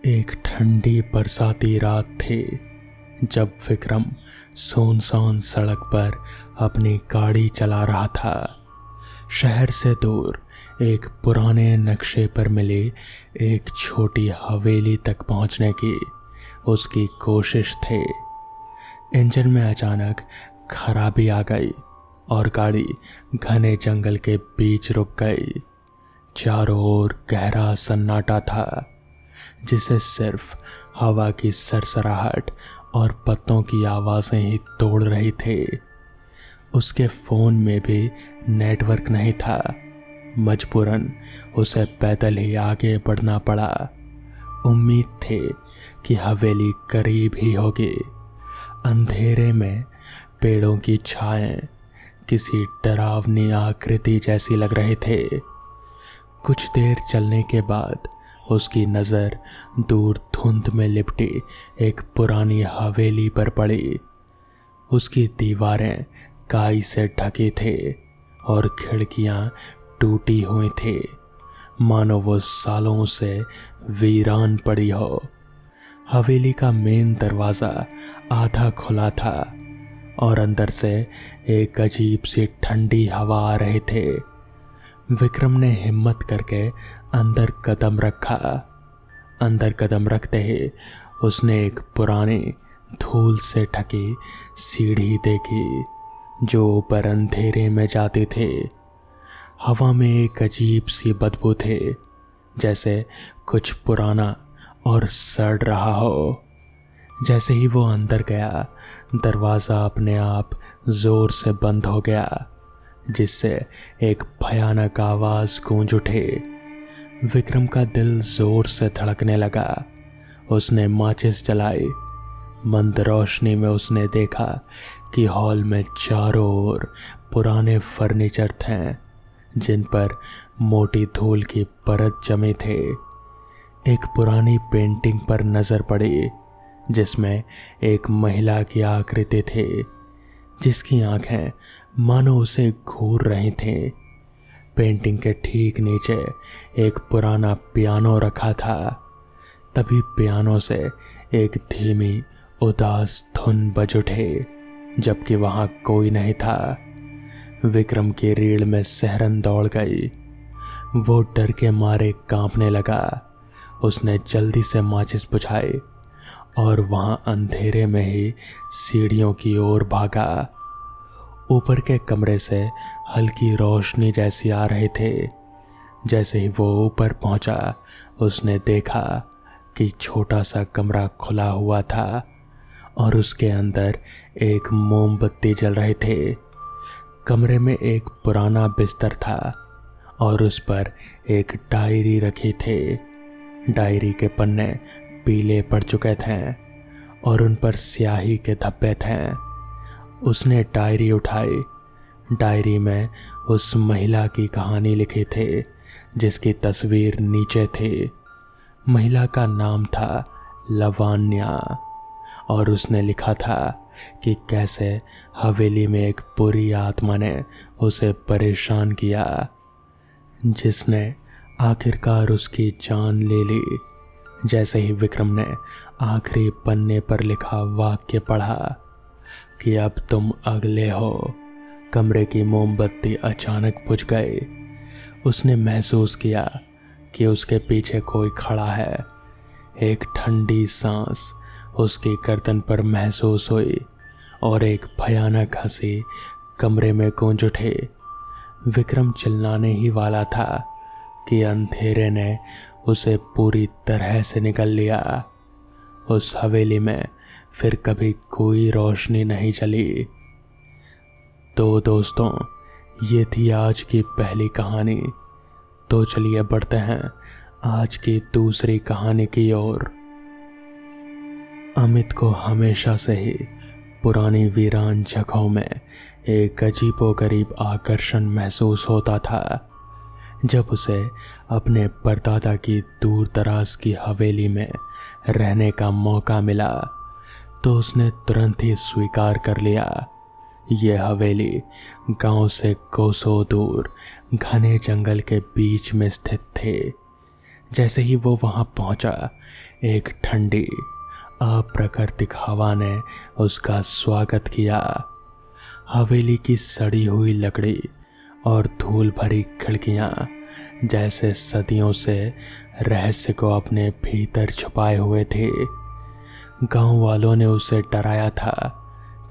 एक ठंडी बरसाती रात थी जब विक्रम सुनसान सड़क पर अपनी गाड़ी चला रहा था। शहर से दूर एक पुराने नक्शे पर मिली एक छोटी हवेली तक पहुंचने की उसकी कोशिश थी। इंजन में अचानक खराबी आ गई और गाड़ी घने जंगल के बीच रुक गई। चारों ओर गहरा सन्नाटा था जिसे सिर्फ हवा की सरसराहट और पत्तों की आवाज़ें ही तोड़ रही थी। उसके फ़ोन में भी नेटवर्क नहीं था। मजबूरन उसे पैदल ही आगे बढ़ना पड़ा। उम्मीद थी कि हवेली करीब ही होगी। अंधेरे में पेड़ों की छाएं किसी डरावनी आकृति जैसी लग रहे थे। कुछ देर चलने के बाद उसकी नज़र दूर धुंध में लिपटी एक पुरानी हवेली पर पड़ी। उसकी दीवारें काई से ढकी थी और खिड़कियां टूटी हुई थी, मानो वो सालों से वीरान पड़ी हो। हवेली का मेन दरवाज़ा आधा खुला था और अंदर से एक अजीब सी ठंडी हवा आ रही थी। विक्रम ने हिम्मत करके अंदर कदम रखा। अंदर कदम रखते ही उसने एक पुरानी धूल से ढकी सीढ़ी देखी जो ऊपर अंधेरे में जाती थी। हवा में एक अजीब सी बदबू थी, जैसे कुछ पुराना और सड़ रहा हो। जैसे ही वो अंदर गया, दरवाज़ा अपने आप ज़ोर से बंद हो गया, जिससे एक भयानक आवाज़ गूंज उठी। विक्रम का दिल जोर से धड़कने लगा। उसने माचिस जलाई। मंद रोशनी में उसने देखा कि हॉल में चारों ओर पुराने फर्नीचर थे जिन पर मोटी धूल की परत जमी थी। एक पुरानी पेंटिंग पर नज़र पड़ी जिसमें एक महिला की आकृति थी जिसकी आंखें मानो उसे घूर रही थीं। पेंटिंग के ठीक नीचे एक पुराना पियानो रखा था। तभी पियानो से एक धीमी उदास धुन बज उठी, जबकि वहां कोई नहीं था। विक्रम की रीढ़ में सिहरन दौड़ गई। वो डर के मारे कांपने लगा। उसने जल्दी से माचिस बुझाई और वहां अंधेरे में ही सीढ़ियों की ओर भागा। ऊपर के कमरे से हल्की रोशनी जैसी आ रही थी। जैसे ही वो ऊपर पहुंचा, उसने देखा कि छोटा सा कमरा खुला हुआ था और उसके अंदर एक मोमबत्ती जल रही थी। कमरे में एक पुराना बिस्तर था और उस पर एक डायरी रखी थी। डायरी के पन्ने पीले पड़ चुके थे और उन पर स्याही के धब्बे थे। उसने डायरी उठाई। डायरी में उस महिला की कहानी लिखी थी जिसकी तस्वीर नीचे थी। महिला का नाम था लवान्या और उसने लिखा था कि कैसे हवेली में एक बुरी आत्मा ने उसे परेशान किया, जिसने आखिरकार उसकी जान ले ली। जैसे ही विक्रम ने आखिरी पन्ने पर लिखा वाक्य पढ़ा कि अब तुम अगले हो, कमरे की मोमबत्ती अचानक बुझ गई। उसने महसूस किया कि उसके पीछे कोई खड़ा है। एक ठंडी सांस उसकी गर्दन पर महसूस हुई और एक भयानक हंसी कमरे में गूंज उठी। विक्रम चिल्लाने ही वाला था कि अंधेरे ने उसे पूरी तरह से निगल लिया। उस हवेली में फिर कभी कोई रोशनी नहीं चली। तो दोस्तों, ये थी आज की पहली कहानी। तो चलिए बढ़ते हैं आज की दूसरी कहानी की ओर। अमित को हमेशा से ही पुरानी वीरान जगहों में एक अजीबोगरीब आकर्षण महसूस होता था। जब उसे अपने परदादा की दूर दराज की हवेली में रहने का मौका मिला तो उसने तुरंत ही स्वीकार कर लिया। यह हवेली गांव से कोसों दूर घने जंगल के बीच में स्थित थी, जैसे ही वो वहां पहुंचा, एक ठंडी अप्राकृतिक हवा ने उसका स्वागत किया। हवेली की सड़ी हुई लकड़ी और धूल भरी खिड़कियां जैसे सदियों से रहस्य को अपने भीतर छुपाए हुए थे। गांव वालों ने उसे डराया था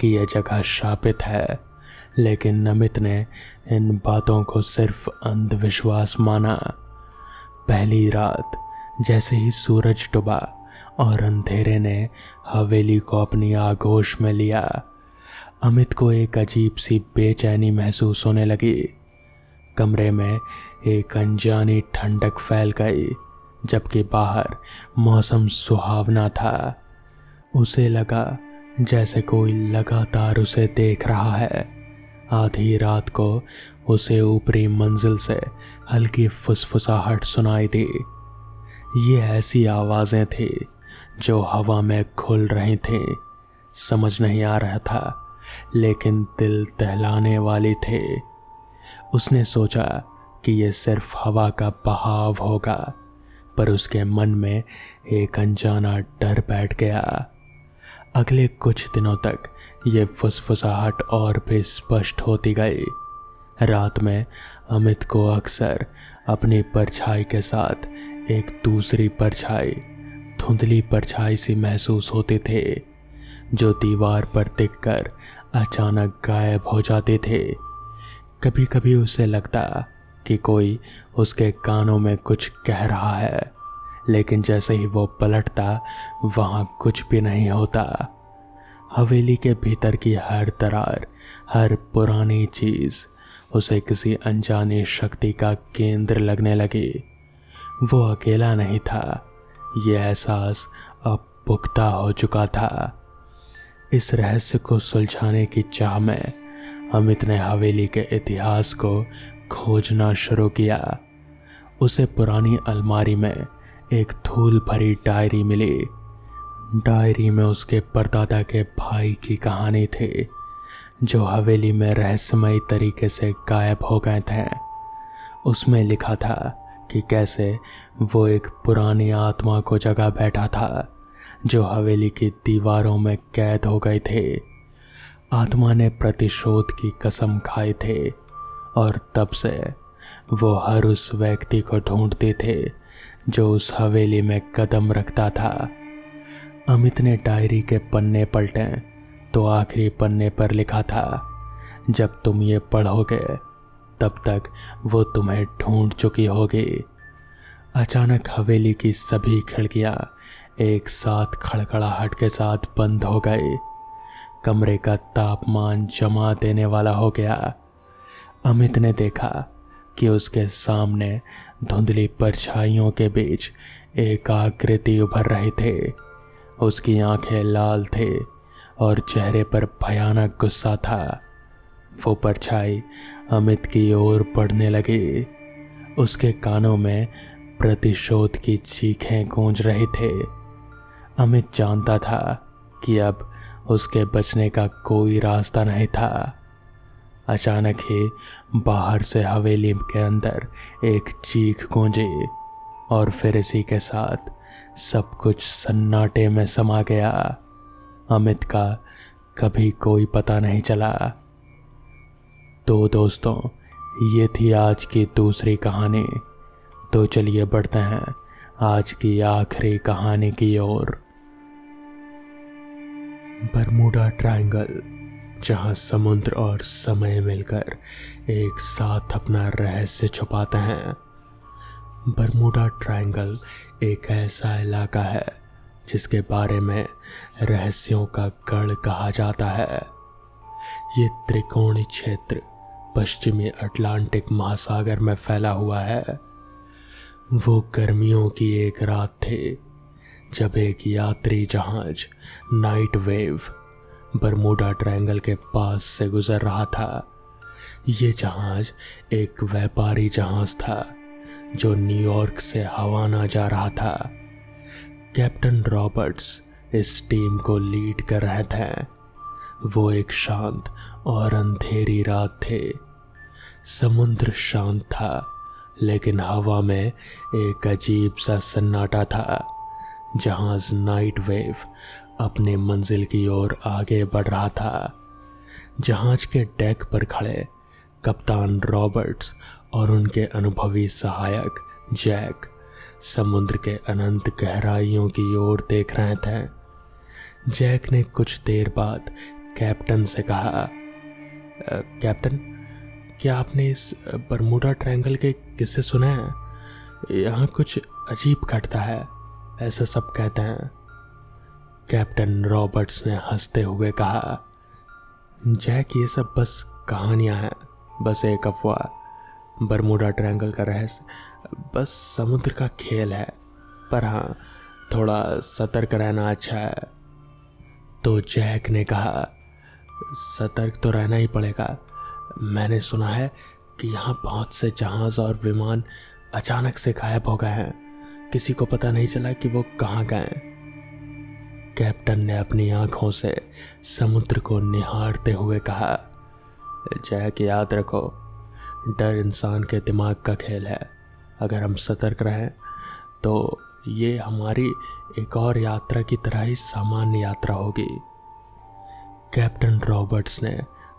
कि यह जगह शापित है, लेकिन अमित ने इन बातों को सिर्फ अंधविश्वास माना। पहली रात जैसे ही सूरज डूबा और अंधेरे ने हवेली को अपनी आगोश में लिया, अमित को एक अजीब सी बेचैनी महसूस होने लगी। कमरे में एक अनजानी ठंडक फैल गई, जबकि बाहर मौसम सुहावना था। उसे लगा जैसे कोई लगातार उसे देख रहा है। आधी रात को उसे ऊपरी मंजिल से हल्की फुसफुसाहट सुनाई दी। ये ऐसी आवाजें थी जो हवा में घुल रही थी। समझ नहीं आ रहा था, लेकिन दिल दहलाने वाली थे। उसने सोचा कि यह सिर्फ हवा का बहाव होगा, पर उसके मन में एक अनजाना डर बैठ गया। अगले कुछ दिनों तक ये फुसफुसाहट और भी स्पष्ट होती गई। रात में अमित को अक्सर अपनी परछाई के साथ एक दूसरी परछाई, धुंधली परछाई सी महसूस होती थी, जो दीवार पर दिखकर अचानक गायब हो जाते थे। कभी कभी उसे लगता कि कोई उसके कानों में कुछ कह रहा है, लेकिन जैसे ही वो पलटता वहां कुछ भी नहीं होता। हवेली के भीतर की हर दरार, हर पुरानी चीज उसे किसी अनजानी शक्ति का केंद्र लगने लगी। वो अकेला नहीं था, ये एहसास अब पुख्ता हो चुका था। इस रहस्य को सुलझाने की चाह में अमित ने हवेली के इतिहास को खोजना शुरू किया। उसे पुरानी अलमारी में एक धूल भरी डायरी मिली। डायरी में उसके परदादा के भाई की कहानी थी, जो हवेली में रहस्यमयी तरीके से गायब हो गए थे। उसमें लिखा था कि कैसे वो एक पुरानी आत्मा को जगा बैठा था, जो हवेली की दीवारों में कैद हो गए थे। आत्मा ने प्रतिशोध की कसम खाई थे, और तब से वो हर उस व्यक्ति को ढूंढते थे जो उस हवेली में कदम रखता था। अमित ने डायरी के पन्ने पलटे तो आखिरी पन्ने पर लिखा था, जब तुम ये पढ़ोगे तब तक वो तुम्हें ढूंढ चुकी होगी। अचानक हवेली की सभी खिड़कियां एक साथ खड़खड़ाहट के साथ बंद हो गई। कमरे का तापमान जमा देने वाला हो गया। अमित ने देखा कि उसके सामने धुंधली परछाइयों के बीच एक आकृति उभर रही थी। उसकी आंखें लाल थे और चेहरे पर भयानक गुस्सा था। वो परछाई अमित की ओर बढ़ने लगी। उसके कानों में प्रतिशोध की चीखें गूंज रही थे। अमित जानता था कि अब उसके बचने का कोई रास्ता नहीं था। अचानक ही बाहर से हवेली के अंदर एक चीख गूंजी, और फिर इसी के साथ सब कुछ सन्नाटे में समा गया। अमित का कभी कोई पता नहीं चला। तो दोस्तों, ये थी आज की दूसरी कहानी। तो चलिए बढ़ते हैं आज की आखिरी कहानी की ओर। बरमूडा ट्रायंगल, जहां समुद्र और समय मिलकर एक साथ अपना रहस्य छुपाते हैं। बरमूडा ट्रायंगल एक ऐसा इलाका है जिसके बारे में रहस्यों का गढ़ कहा जाता है। ये त्रिकोणीय क्षेत्र पश्चिमी अटलांटिक महासागर में फैला हुआ है। वो गर्मियों की एक रात थी जब एक यात्री जहाज नाइट वेव बरमूडा ट्रायंगल के पास से गुजर रहा था। ये जहाज एक व्यापारी जहाज था जो न्यूयॉर्क से हवाना जा रहा था। कैप्टन रॉबर्ट्स इस टीम को लीड कर रहे थे। वो एक शांत और अंधेरी रात थी। समुद्र शांत था, लेकिन हवा में एक अजीब सा सन्नाटा था। जहाज नाइट वेव अपने मंजिल की ओर आगे बढ़ रहा था। जहाज के डेक पर खड़े कप्तान रॉबर्ट्स और उनके अनुभवी सहायक जैक समुद्र के अनंत गहराइयों की ओर देख रहे थे। जैक ने कुछ देर बाद कैप्टन से कहा, कैप्टन, क्या आपने इस बरमूडा ट्रायंगल के किस्से सुने हैं? यहाँ कुछ अजीब घटता है, ऐसा सब कहते हैं। कैप्टन रॉबर्ट्स ने हंसते हुए कहा, जैक, ये सब बस कहानियां हैं, बस एक अफवाह। बरमूडा ट्रायंगल का रहस्य बस समुद्र का खेल है, पर हाँ, थोड़ा सतर्क रहना अच्छा है। तो जैक ने कहा, सतर्क तो रहना ही पड़ेगा। मैंने सुना है कि यहाँ बहुत से जहाज और विमान अचानक से गायब हो गए हैं, किसी को पता नहीं चला कि वो कहाँ गए। कैप्टन ने अपनी आंखों से समुद्र को निहारते हुए कहा, जैक, याद रखो, डर इंसान के दिमाग का खेल है। अगर हम सतर्क रहें तो ये हमारी एक और यात्रा की तरह ही सामान्य यात्रा होगी। कैप्टन रॉबर्ट्स ने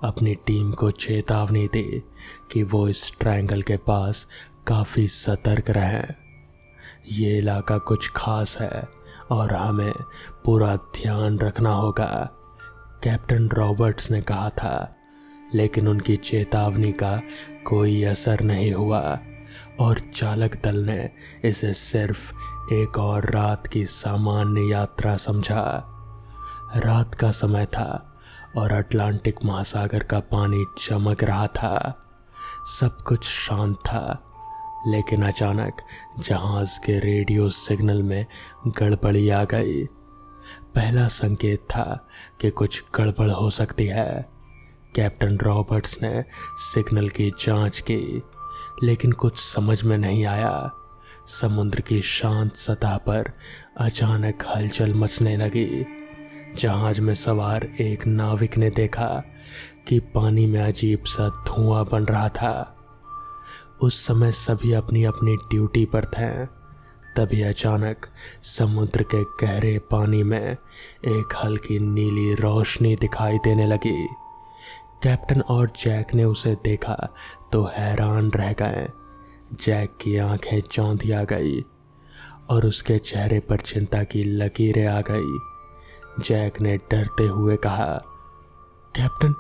अपनी टीम को चेतावनी दी कि वो इस ट्रायंगल के पास काफ़ी सतर्क रहें। ये इलाका कुछ खास है और हमें पूरा ध्यान रखना होगा, कैप्टन रॉबर्ट्स ने कहा था। लेकिन उनकी चेतावनी का कोई असर नहीं हुआ और चालक दल ने इसे सिर्फ एक और रात की सामान्य यात्रा समझा। रात का समय था और अटलांटिक महासागर का पानी चमक रहा था। सब कुछ शांत था, लेकिन अचानक जहाज के रेडियो सिग्नल में गड़बड़ी आ गई। पहला संकेत था कि कुछ गड़बड़ हो सकती है। कैप्टन रॉबर्ट्स ने सिग्नल की जांच की, लेकिन कुछ समझ में नहीं आया। समुद्र की शांत सतह पर अचानक हलचल मचने लगी। जहाज में सवार एक नाविक ने देखा कि पानी में अजीब सा धुआं बन रहा था। उस समय सभी अपनी अपनी ड्यूटी पर थे। तभी अचानक समुद्र के गहरे पानी में एक हल्की नीली रोशनी दिखाई देने लगी। कैप्टन और जैक ने उसे देखा तो हैरान रह गए। जैक की आंखें चौंधी आ गई और उसके चेहरे पर चिंता की लकीरें आ गई। जैक ने डरते हुए कहा, कैप्टन,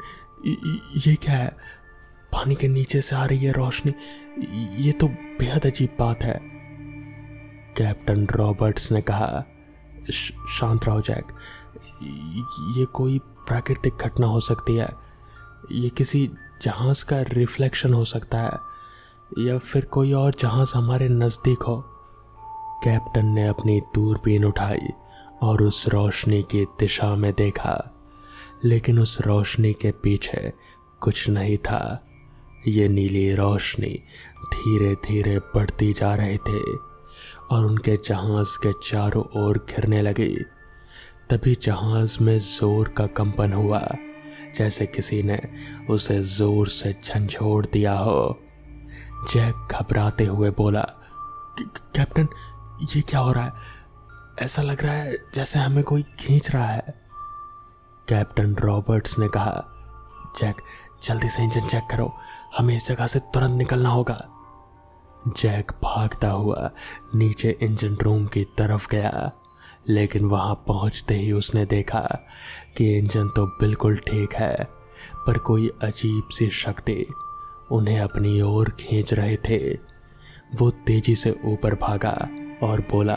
ये क्या है? पानी के नीचे से आ रही है रोशनी, ये तो बेहद अजीब बात है। कैप्टन रॉबर्ट्स ने कहा, शांत रहो जैक, ये कोई प्राकृतिक घटना हो सकती है, ये किसी जहाज का रिफ्लेक्शन हो सकता है या फिर कोई और जहाज हमारे नज़दीक हो। कैप्टन ने अपनी दूरबीन उठाई और उस रोशनी की दिशा में देखा, लेकिन उस रोशनी के पीछे कुछ नहीं था। ये नीली रोशनी धीरे धीरे बढ़ती जा रही थी और उनके जहाज के चारों ओर घिरने लगी। तभी जहाज में जोर का कंपन हुआ, जैसे किसी ने उसे जोर से झंझोड़ दिया हो। जैक घबराते हुए बोला, कैप्टन, ये क्या हो रहा है? ऐसा लग रहा है जैसे हमें कोई खींच रहा है। कैप्टन रॉबर्ट्स ने कहा, जैक, जल्दी से इंजन चेक करो, हमें इस जगह से तुरंत निकलना होगा। जैक भागता हुआ नीचे इंजन रूम की तरफ गया, लेकिन वहां पहुंचते ही उसने देखा कि इंजन तो बिल्कुल ठीक है, पर कोई अजीब सी शक्ति उन्हें अपनी ओर खींच रहे थे। वो तेजी से ऊपर भागा और बोला,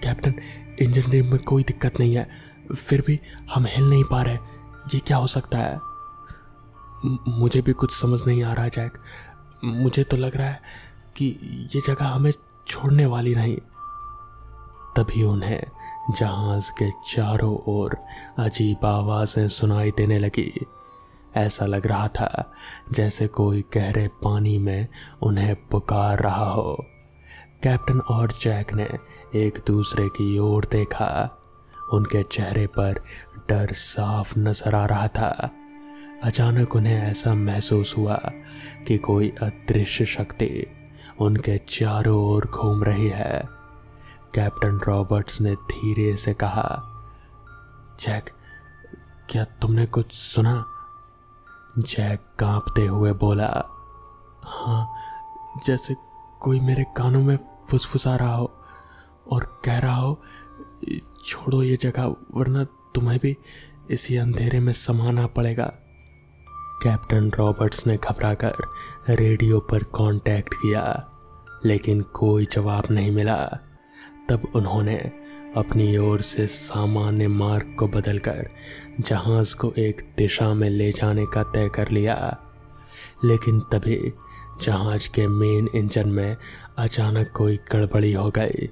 कैप्टन, इंजन रूम में कोई दिक्कत नहीं है, फिर भी हम हिल नहीं पा रहे, ये क्या हो सकता है? मुझे भी कुछ समझ नहीं आ रहा जैक, मुझे तो लग रहा है कि ये जगह हमें छोड़ने वाली नहीं। तभी उन्हें जहाज के चारों ओर अजीब आवाजें सुनाई देने लगी। ऐसा लग रहा था जैसे कोई गहरे पानी में उन्हें पुकार रहा हो। कैप्टन और जैक ने एक दूसरे की ओर देखा। उनके चेहरे पर डर साफ नजर आ रहा था। अचानक उन्हें ऐसा महसूस हुआ कि कोई अदृश्य शक्ति उनके चारों ओर घूम रही है। कैप्टन रॉबर्ट्स ने धीरे से कहा, जैक, क्या तुमने कुछ सुना? जैक कांपते हुए बोला, हाँ, जैसे कोई मेरे कानों में फुसफुसा रहा हो और कह रहा हो, छोड़ो ये जगह वरना तुम्हें भी इसी अंधेरे में समाना पड़ेगा। कैप्टन रॉबर्ट्स ने घबराकर रेडियो पर कांटेक्ट किया, लेकिन कोई जवाब नहीं मिला। तब उन्होंने अपनी ओर से सामान्य मार्ग को बदलकर जहाज को एक दिशा में ले जाने का तय कर लिया। लेकिन तभी जहाज के मेन इंजन में अचानक कोई गड़बड़ी हो गई,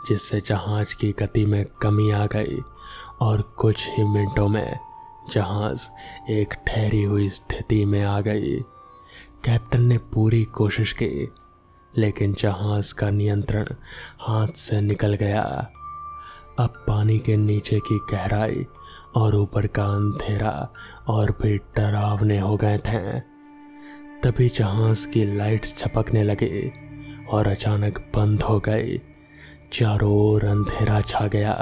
जिससे जहाज की गति में कमी आ गई और कुछ ही मिनटों में जहाज एक ठहरी हुई स्थिति में आ गई। कैप्टन ने पूरी कोशिश की, लेकिन जहाज का नियंत्रण हाथ से निकल गया। अब पानी के नीचे की गहराई और ऊपर का अंधेरा और भी डरावने हो गए थे। तभी जहाज की लाइट्स झपकने लगी और अचानक बंद हो गई। चारों ओर अंधेरा छा गया,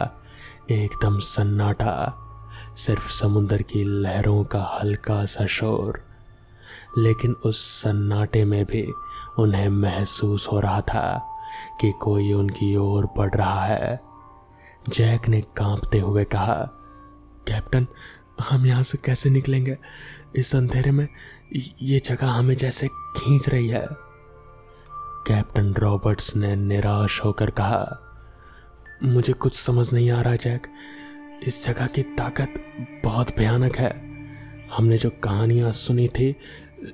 एकदम सन्नाटा, सिर्फ समुद्र की लहरों का हल्का सा शोर। लेकिन उस सन्नाटे में भी उन्हें महसूस हो रहा था कि कोई उनकी ओर बढ़ रहा है। जैक ने कांपते हुए कहा, कैप्टन, हम यहाँ से कैसे निकलेंगे? इस अंधेरे में ये जगह हमें जैसे खींच रही है। कैप्टन रॉबर्ट्स ने निराश होकर कहा, मुझे कुछ समझ नहीं आ रहा जैक, इस जगह की ताकत बहुत भयानक है। हमने जो कहानियां सुनी थी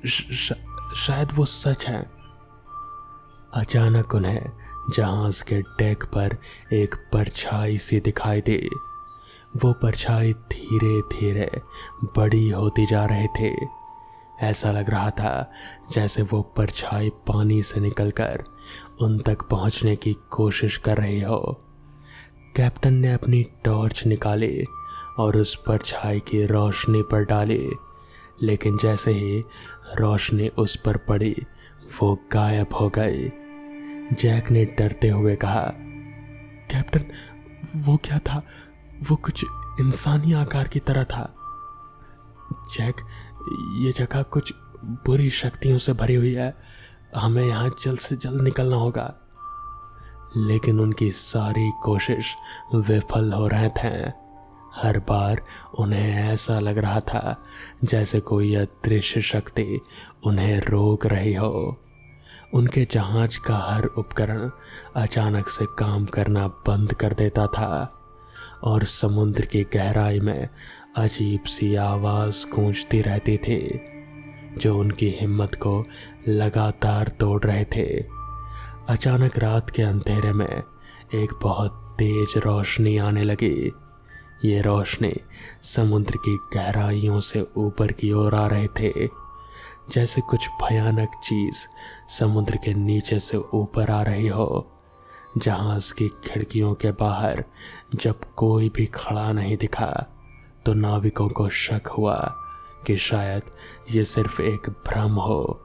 शायद वो सच है। अचानक उन्हें जहाज के डेक पर एक परछाई सी दिखाई दी। वो परछाई धीरे धीरे बड़ी होती जा रही थी। ऐसा लग रहा था जैसे वो परछाई पानी से निकलकर उन तक पहुंचने की कोशिश कर रही हो। कैप्टन ने अपनी टॉर्च निकाली और उस परछाई की रोशनी पर डाली, लेकिन जैसे ही रोशनी उस पर पड़ी वो गायब हो गई। जैक ने डरते हुए कहा, कैप्टन, वो क्या था? वो कुछ इंसानी आकार की तरह था। जैक, ये जगह कुछ बुरी शक्तियों से भरी हुई है, हमें यहाँ जल्द से जल्द निकलना होगा। लेकिन उनकी सारी कोशिश विफल हो रहे थे। हर बार उन्हें ऐसा लग रहा था जैसे कोई अदृश्य शक्ति उन्हें रोक रही हो। उनके जहाज का हर उपकरण अचानक से काम करना बंद कर देता था और समुद्र की गहराई में अजीब सी आवाज़ गूंजती रहती थी, जो उनकी हिम्मत को लगातार तोड़ रहे थे। अचानक रात के अंधेरे में एक बहुत तेज रोशनी आने लगी। ये रोशनी समुद्र की गहराइयों से ऊपर की ओर आ रहे थे, जैसे कुछ भयानक चीज समुद्र के नीचे से ऊपर आ रही हो। जहाज की खिड़कियों के बाहर जब कोई भी खड़ा नहीं दिखा तो नाविकों को शक हुआ कि शायद ये सिर्फ एक भ्रम हो,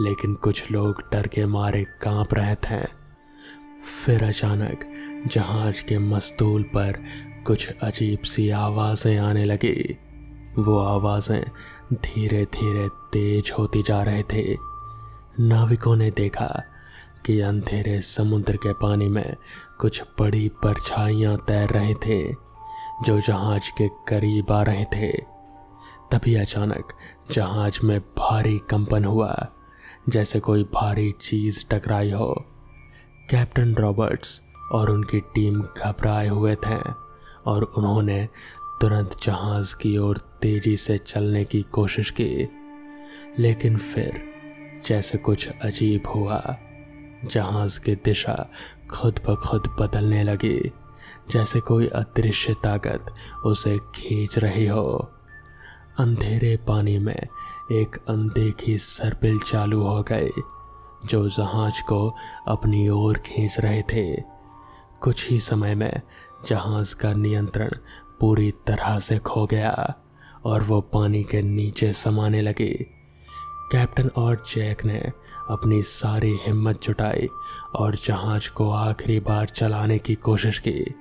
लेकिन कुछ लोग डर के मारे कांप रहे थे। फिर अचानक जहाज के मस्तूल पर कुछ अजीब सी आवाज़ें आने लगी। वो आवाज़ें धीरे धीरे तेज होती जा रहे थे। नाविकों ने देखा कि अंधेरे समुद्र के पानी में कुछ बड़ी परछाइयाँ तैर रहे थे, जो जहाज के करीब आ रहे थे। तभी अचानक जहाज में भारी कंपन हुआ, जैसे कोई भारी चीज टकराई हो। कैप्टन रॉबर्ट्स और उनकी टीम घबराए हुए थे और उन्होंने तुरंत जहाज की ओर तेजी से चलने की कोशिश की। लेकिन फिर जैसे कुछ अजीब हुआ, जहाज की दिशा खुद ब खुद बदलने लगी, जैसे कोई अदृश्य ताकत उसे खींच रही हो। अंधेरे पानी में एक अनदेखी सर्पिल चालू हो गए, जो जहाज को अपनी ओर खींच रहे थे। कुछ ही समय में जहाज का नियंत्रण पूरी तरह से खो गया और वो पानी के नीचे समाने लगी। कैप्टन और जैक ने अपनी सारी हिम्मत जुटाई और जहाज को आखिरी बार चलाने की कोशिश की।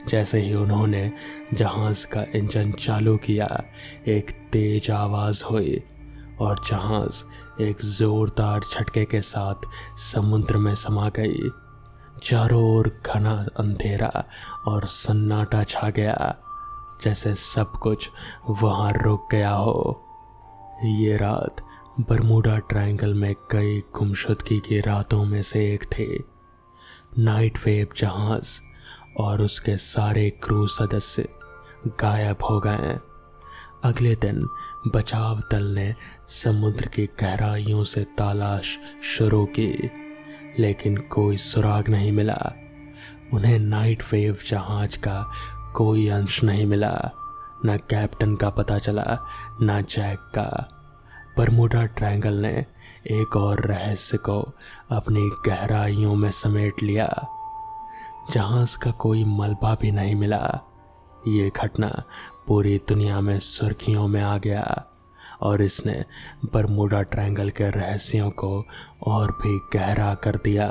जैसे ही उन्होंने जहाज का इंजन चालू किया, एक तेज आवाज हुई और जहाज एक जोरदार झटके के साथ समुद्र में समा गई। चारों ओर घना अंधेरा और सन्नाटा छा गया, जैसे सब कुछ वहां रुक गया हो। ये रात बरमूडा ट्रायंगल में कई गुमशुदगी की रातों में से एक थी। नाइट वेव जहाज और उसके सारे क्रू सदस्य गायब हो गए। अगले दिन बचाव दल ने समुद्र की गहराइयों से तलाश शुरू की, लेकिन कोई सुराग नहीं मिला। उन्हें नाइट वेव जहाज का कोई अंश नहीं मिला। न कैप्टन का पता चला, न जैक का। बरमूडा ट्रायंगल ने एक और रहस्य को अपनी गहराइयों में समेट लिया। जहाज का कोई मलबा भी नहीं मिला। ये घटना पूरी दुनिया में सुर्खियों में आ गया और इसने बरमूडा ट्रायंगल के रहस्यों को और भी गहरा कर दिया।